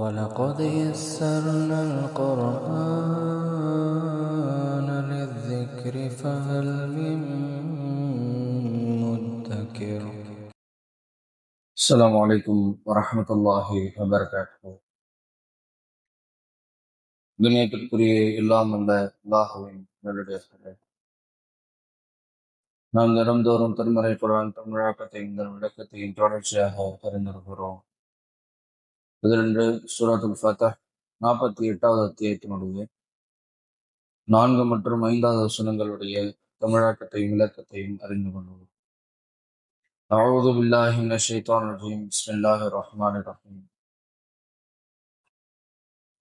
وَلَقَدْ يَسَّرْنَا الْقُرْآنَ لِلذِّكْرِ فَهَلْ مِن مُّدَّكِرٍ. السلام عليكم ورحمة الله وبركاته. கண்ணியத்திற்குரிய எல்லாம் அல்ல அல்லாஹுவின் நல்லடியார்களே, நாம் தினந்தோறும் திருமறை குர்ஆன் தமிழாக்கத்தையும் விளக்கத்தையும் தொடர்ச்சியாக அறிந்திருக்கிறோம். இதிலிருந்து சூரத்துல் ஃபத்ஹ் 48வது அத்தியாயத்தினுடைய 4 மற்றும் 5வது வசனங்களுடைய தமிழாக்கத்தையும் விளக்கத்தையும் அறிந்து கொள்வோம். அஊது பில்லாஹி மினஷ் ஷைத்தானிர் ரஜீம். பிஸ்மில்லாஹிர் ரஹ்மானிர் ரஹீம்.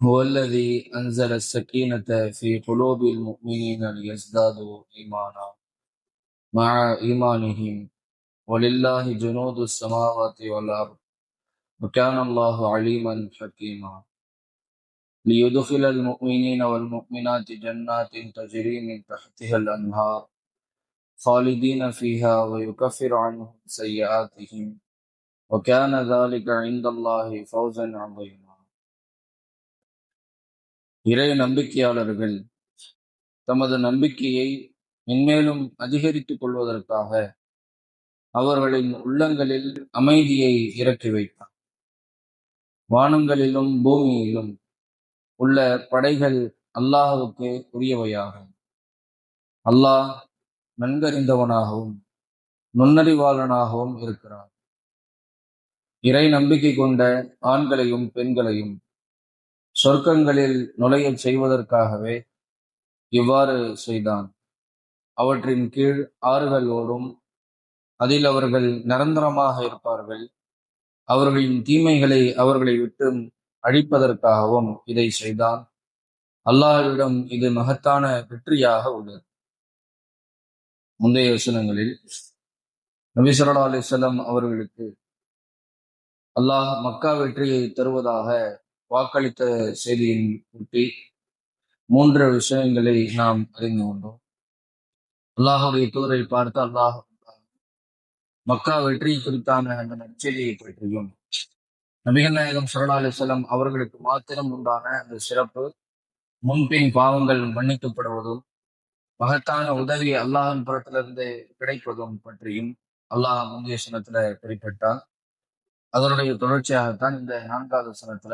هو الذي أنزل السكينة في قلوب المؤمنين ليزدادوا إيمانا مع إيمانهم ولله جنود السماوات والأرض وكان الله عليما حكيما ليدخل المؤمنين والمؤمنات جنات تجري من تحتها الأنهار خالدين فيها ويكفر عنهم سيئاتهم وكان ذلك عند الله فوزا عظيما. இறை நம்பிக்கையாளர்கள் தமது நம்பிக்கையை மென்மேலும் அதிகரித்துக் கொள்வதற்காக அவர்களின் உள்ளங்களில் அமைதியை இறக்கி வைத்தார். வானங்களிலும் பூமியிலும் உள்ள படைகள் அல்லாஹ்வுக்கு உரியவையாகும். அல்லாஹ் நன்கறிந்தவனாகவும் நுண்ணறிவாளனாகவும் இருக்கிறார். இறை நம்பிக்கை கொண்ட ஆண்களையும் பெண்களையும் சொர்க்கங்களில் நுழையச் செய்வதற்காகவே இவ்வாறு செய்தான். அவற்றின் கீழ் ஆறுகள் ஓடும், அதில் அவர்கள் நிரந்தரமாக இருப்பார்கள். அவர்களின் தீமைகளை அவர்களை விட்டு அழிப்பதற்காகவும் இதை செய்தான். அல்லாஹ்விடம் இது மகத்தான வெற்றியாக உள்ளது. முந்தைய வசனங்களில் நபி ஸல்லல்லாஹு அலைஹி வஸல்லம் அவர்களுக்கு அல்லாஹ் மக்கா வெற்றியை தருவதாக வாக்களித்த செய்தியின் ஒட்டி 3 விஷயங்களை நாம் அறிந்து கொண்டோம். அல்லாஹுடைய தூதரை பார்த்து அல்லாஹ் மக்கா வெற்றி குறித்தான அந்த நற்செய்தியை பற்றியும், நபிகள் நாயகம் ஸல்லல்லாஹு அலைஹி வஸல்லம் அவர்களுக்கு மாத்திரம் உண்டான அந்த சிறப்பு, முன்பின் பாவங்கள் மன்னிக்கப்படுவதும் மகத்தான உதவி அல்லாஹின் புறத்திலிருந்து கிடைப்பதும் பற்றியும் அல்லாஹ் முந்தைய வசனத்துல குறிப்பிட்டார். அதனுடைய தொடர்ச்சியாகத்தான் இந்த 4வது வசனத்துல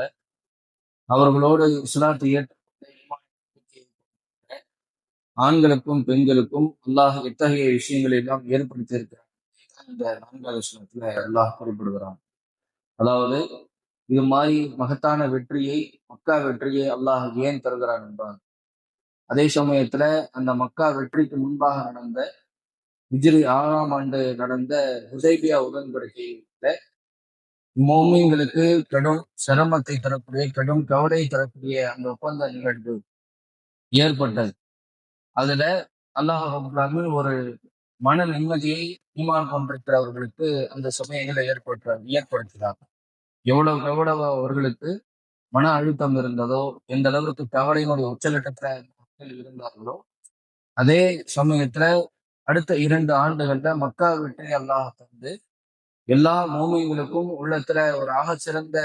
அவர்களோடு இஸ்லாத்தை ஏற்றுக்கொண்ட ஆண்களுக்கும் பெண்களுக்கும் அல்லாஹ் எத்தகைய விஷயங்களை எல்லாம் ஏற்படுத்தி இருக்கிறார் இந்த 4வது வசனத்துல அல்லாஹ் குறிப்பிடுகிறான். அதாவது இது மாதிரி மகத்தான வெற்றியை, மக்கா வெற்றியை அல்லாஹ் ஏன் தருகிறான் என்றால், அதே சமயத்துல அந்த மக்கா வெற்றிக்கு முன்பாக நடந்த ஹிஜ்ரி 6ஆம் ஆண்டு நடந்த ஹுதைபியா உடன்படிக்கையில மோமீன்களுக்கு கடும் சிரமத்தை தரக்கூடிய, கடும் கவலை தரக்கூடிய அந்த ஒப்பந்த நிகழ்வு ஏற்பட்டது. அதுல அல்லாஹ் ரப்பல் ஒரு மன நிம்மதியை ஈமான் கொண்டிருக்கிறவர்களுக்கு அந்த சமயங்களை ஏற்படுத்தினார். எவ்வளவு அவர்களுக்கு மன அழுத்தம் இருந்ததோ, எந்த அளவுக்கு கவலையினுடைய உச்சகட்டத்துல இருந்தார்களோ, அதே சமயத்துல அடுத்த 2 ஆண்டுகள்ல மக்கா வெற்றி அல்லாஹ் தந்து எல்லா மோமீன்களுக்கும் உள்ளத்துல ஒரு ஆக சிறந்த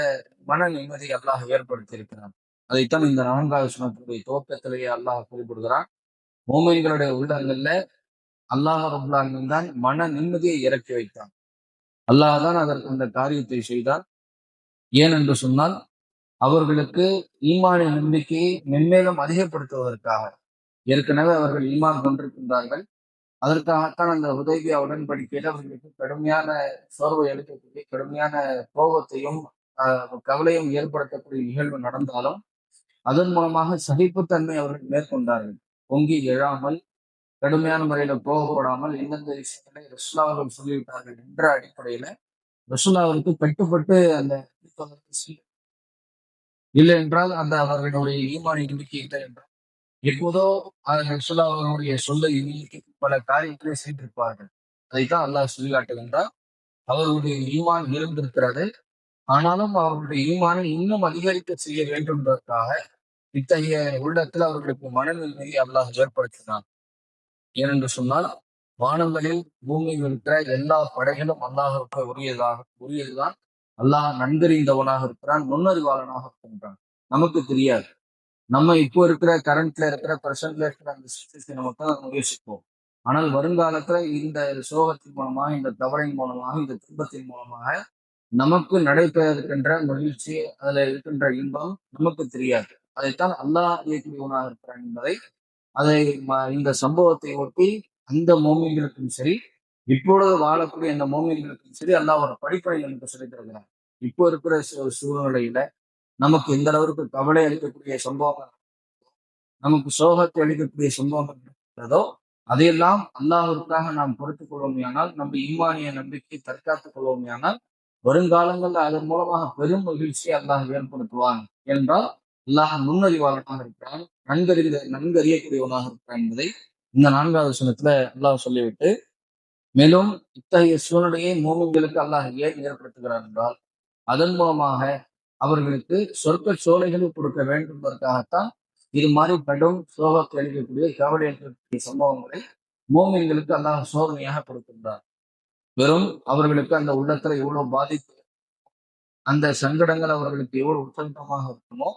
மன நிம்மதி அல்லாஹ் ஏற்படுத்தி இருக்கிறான். அதைத்தான் இந்த 4வது வசனத்துடைய துவக்கத்திலேயே அல்லாஹ் குறிப்பிடுகிறான். மோமீன்களுடைய உள்ளங்கள்ல அல்லாஹ் ரப்பல் ஆலமீன் தான் மன நிம்மதியை இறக்கி வைத்தான். அல்லாஹ் தான் அதற்கு அந்த காரியத்தை செய்தார். ஏன் என்று சொன்னால், அவர்களுக்கு ஈமானிய நம்பிக்கையை மென்மேலும் அதிகப்படுத்துவதற்காக. ஏற்கனவே அவர்கள் ஈமான் கொண்டிருக்கின்றார்கள். அதற்காகத்தான் அந்த ஹுதைபியா உடன்படிக்கையில அவர்களுக்கு கடுமையான சோர்வை அளிக்கக்கூடிய, கடுமையான கோபத்தையும் கவலையும் ஏற்படுத்தக்கூடிய நிகழ்வு நடந்தாலும் அதன் மூலமாக சகிப்புத்தன்மை அவர்கள் மேற்கொண்டார்கள். பொங்கி எழாமல், கடுமையான முறையில கோபப்படாமல், எந்தெந்த விஷயங்களை ரசூலுல்லாஹ் அவர்கள் சொல்லிவிட்டார்கள் என்ற அடிப்படையில ரசூலுல்லாஹ் அவருக்கு கட்டுப்பட்டு அந்த இல்லை என்றால் அந்த அவர்களுடைய ஈமானிய நம்பிக்கை இல்லை என்றால் எப்போதோ ரசூலுல்லாஹ் அவர்களுடைய சொல்லை பல காரியங்களை செய்திருப்பார்கள். அதைத்தான் அல்லாஹ் சொல்லி காட்டுகின்றார். அவர்களுடைய ஈமான் இருந்திருக்கிறது, ஆனாலும் அவர்களுடைய ஈமானை இன்னும் அதிகரிக்க செய்ய வேண்டும் என்பதற்காக இத்தகைய உள்ளத்தில் அவர்களுக்கு மனநிலையை அல்லாஹ் ஏற்படுத்தினான். ஏனென்று சொன்னால், வானங்களில் பூமியில் இருக்கிற எல்லா படைகளும் அல்லாஹ்வுக்கு உரியதுதான். அல்லாஹ் நன்கறிந்தவனாக இருக்கிறான், நுண்ணறிவாளனாக இருக்கின்றான். நமக்கு தெரியாது. நம்ம இப்போ இருக்கிற கரண்ட்ல இருக்கிற பிரசன்ட்ல இருக்கிற அந்த சுச்சுவேஷன் மட்டும் நம்ம யோசிப்போம். ஆனால் வருங்காலத்துல இந்த சோகத்தின் மூலமாக, இந்த தவறின் மூலமாக, இந்த துன்பத்தின் மூலமாக நமக்கு நடைபெற இருக்கின்ற மகிழ்ச்சி, அதுல இருக்கின்ற இன்பம் நமக்கு தெரியாது. அதைத்தான் அல்லாஹ் இயக்கியவனாக இருக்கிறான் என்பதை அதை இந்த சம்பவத்தை ஒட்டி அந்த மோமின்களுக்கும் சரி, இப்பொழுது வாழக்கூடிய அந்த மோமின்களுக்கும் சரி, அல்லாஹ் ஒரு படிப்பனை நமக்கு சொல்லித் தருகிறான். இப்போ இருக்கிற சூழ்நிலையில நமக்கு எந்த அளவுக்கு கவலை அளிக்கக்கூடிய சம்பவங்கள், நமக்கு சோகத்தை அளிக்கக்கூடிய சம்பவங்கள் இருக்கிறதோ, அதையெல்லாம் அல்லாஹ்விற்காக நாம் பொறுத்துக் கொள்வோமையானால், நம்ம ஈமானிய நம்பிக்கை தற்காத்துக் கொள்வோமையானால், வருங்காலங்களில் அதன் மூலமாக பெரும் மகிழ்ச்சியை அல்லாஹ் ஏற்படுத்துவான் என்றால், அல்லாஹ் நுண்ணறிவாளனாக இருக்கிறான், நன்கறியக்கூடியவனாக இருக்கிறான் என்பதை இந்த 4வது வசனத்துல அல்லாஹ் சொல்லிவிட்டு, மேலும் இத்தகைய சூழ்நிலையை மூமின்களுக்கு அல்லாஹ் ஏன் ஏற்படுத்துகிறார் என்றால், அதன் மூலமாக அவர்களுக்கு சொர்க்க சோலைகளை கொடுக்க வேண்டும் என்பதற்காகத்தான் இது மாதிரி கடும் சோகத்தை அளிக்கக்கூடிய கவலை அளிக்கக்கூடிய சம்பவங்களை மூமின்களுக்கு அல்லாஹ் சோதனையாக கொடுக்கின்றார். வெறும் அவர்களுக்கு அந்த உள்ளத்துல எவ்வளவு பாதிப்பு, அந்த சங்கடங்கள் அவர்களுக்கு எவ்வளவு உத்தந்தமாக இருக்குமோ,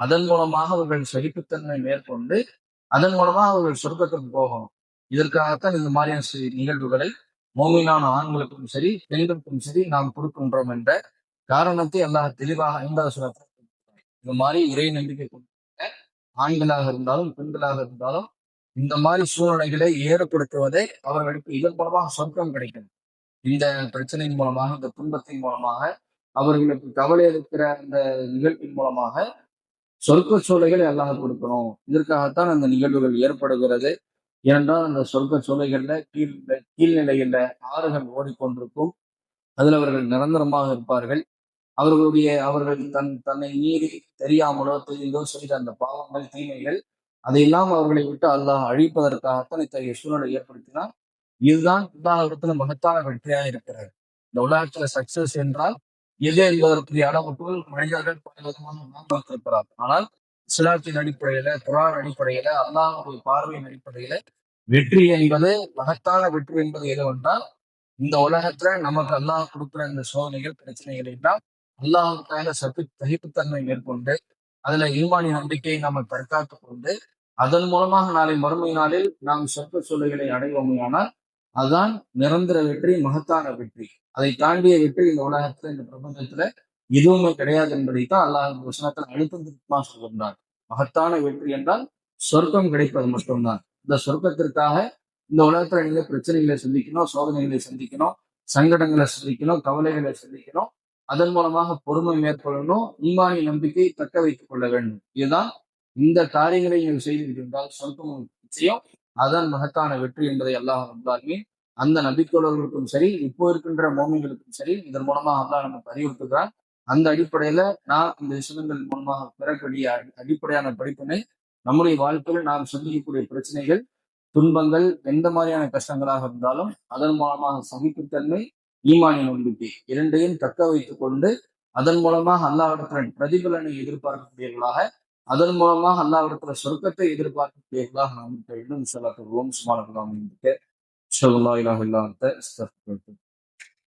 அதன் மூலமாக அவர்கள் சகிப்புத்தன்மை மேற்கொண்டு அதன் மூலமாக அவர்கள் சொர்க்கத்துக்கு போகணும். இதற்காகத்தான் இந்த மாதிரியான நிகழ்வுகளை மோமினான ஆண்களுக்கும் சரி பெண்களுக்கும் சரி நாம் கொடுக்கின்றோம் என்ற காரணத்தை அல்லாஹ் தெளிவாக 5வது வசனத்தில் இந்த மாதிரி இறை நம்பிக்கை கொண்ட ஆண்களாக இருந்தாலும் பெண்களாக இருந்தாலும் இந்த மாதிரி சூழ்நிலைகளை ஏற்படுத்துவதை அவர்களுக்கு இதன் மூலமாக சொர்க்கம் கிடைக்கும். இந்த பிரச்சனையின் மூலமாக, இந்த துன்பத்தின் மூலமாக, அவர்களுக்கு கவலை இருக்கிற அந்த நிகழ்வின் மூலமாக சொர்க்க சோலைகளை அல்லாஹ் கொடுக்கணும். இதற்காகத்தான் அந்த நிகழ்வுகள் ஏற்படுகிறது. ஏனென்றால் அந்த சொர்க்க சோலைகள்ல கீழ்நிலைகள்ல ஆறுகள் ஓடிக்கொண்டிருக்கும். அதில் அவர்கள் நிரந்தரமாக இருப்பார்கள். அவர்கள் தன்னை மீறி தெரியாமலோ தெரிந்தோ செய்த அந்த பாவங்கள், தீமைகள் அதையெல்லாம் அவர்களை விட்டு அல்லாஹ் அழிப்பதற்காகத்தான் இத்தகைய சூழலை ஏற்படுத்தினார். இதுதான் உலகத்துல மகத்தான வெற்றியாக இருக்கிறது. இந்த உலகத்துல சக்சஸ் என்றால் எது என்பதற்குரிய அளவுக்குள் மனிதர்கள் பல விதமான இருக்கிறார். ஆனால் இஸ்லாத்தின் அடிப்படையில, குர்ஆன் அடிப்படையில, அல்லாஹ்வுடைய பார்வையின் அடிப்படையில வெற்றி என்பது, மகத்தான வெற்றி என்பது எதுவென்றால், இந்த உலகத்துல நமக்கு அல்லாஹ் கொடுக்கிற இந்த சோதனைகள், பிரச்சனைகள் எல்லாம் அல்லாஹ்வுக்காக சகிப்புத்தன்மை மேற்கொண்டு, அதுல ஈமானிய நம்பிக்கையை நம்ம தற்காத்துக் கொண்டு, அதன் மூலமாக நாளை மறுமை நாளில் நாம் சொர்க்க சூழ்நிலைகளை அடைவோமையானால் அதுதான் நிரந்தர வெற்றி, மகத்தான வெற்றி. அதை தாண்டிய வெற்றி இந்த உலகத்துல, இந்த பிரபஞ்சத்துல எதுவுமே கிடையாது என்பதைத்தான் அல்லாஹ் இந்த வசனத்தில் அழுத்தம் திருத்தமா சொல்கின்றார். மகத்தான வெற்றி என்றால் சொர்க்கம் கிடைப்பது மட்டும்தான். இந்த சொர்க்கத்திற்காக இந்த உலகத்துல நீங்க பிரச்சனைகளை சந்திக்கணும், சோதனைகளை சந்திக்கணும், சங்கடங்களை சந்திக்கணும், கவலைகளை சந்திக்கணும். அதன் மூலமாக பொறுமை மேற்கொள்ளணும், ஈமானிய நம்பிக்கையை தக்க வைத்துக் கொள்ள வேண்டும். இதுதான் இந்த காரியங்களை நீங்கள் செய்திருக்கின்றால் சொர்க்கம் நிச்சயம். அதான் மகத்தான வெற்றி என்பதை அல்லாஹ் நம்பாலுமே அந்த நபித்தோழர்களுக்கும் சரி, இப்போ இருக்கின்ற மோமின்களுக்கும் சரி, இதன் மூலமாக அல்லாஹ் நமக்கு அறிவுறுத்துகிறான். அந்த அடிப்படையில நான் இந்த விஷயங்கள் மூலமாக பெறக்கூடிய அடிப்படையான படிப்பினை நம்முடைய வாழ்க்கையில் நாம் சந்திக்கக்கூடிய பிரச்சனைகள், துன்பங்கள் எந்த மாதிரியான கஷ்டங்களாக இருந்தாலும் அதன் மூலமாக சகிப்புத்தன்மை, ஈமானிய நம்பிக்கை இரண்டையும் தக்க வைத்துக் கொண்டு அதன் மூலமாக அல்லாஹ்விடத்தில் பிரதிபலனை எதிர்பார்க்கக்கூடியவர்களாக, அதன் மூலமாக அல்லாஹ்விடத்துல சொர்க்கத்தை எதிர்பார்க்கக்கூடியவர்களாக நாம் இருக்க வேண்டும். சுமானல்லாஹ்.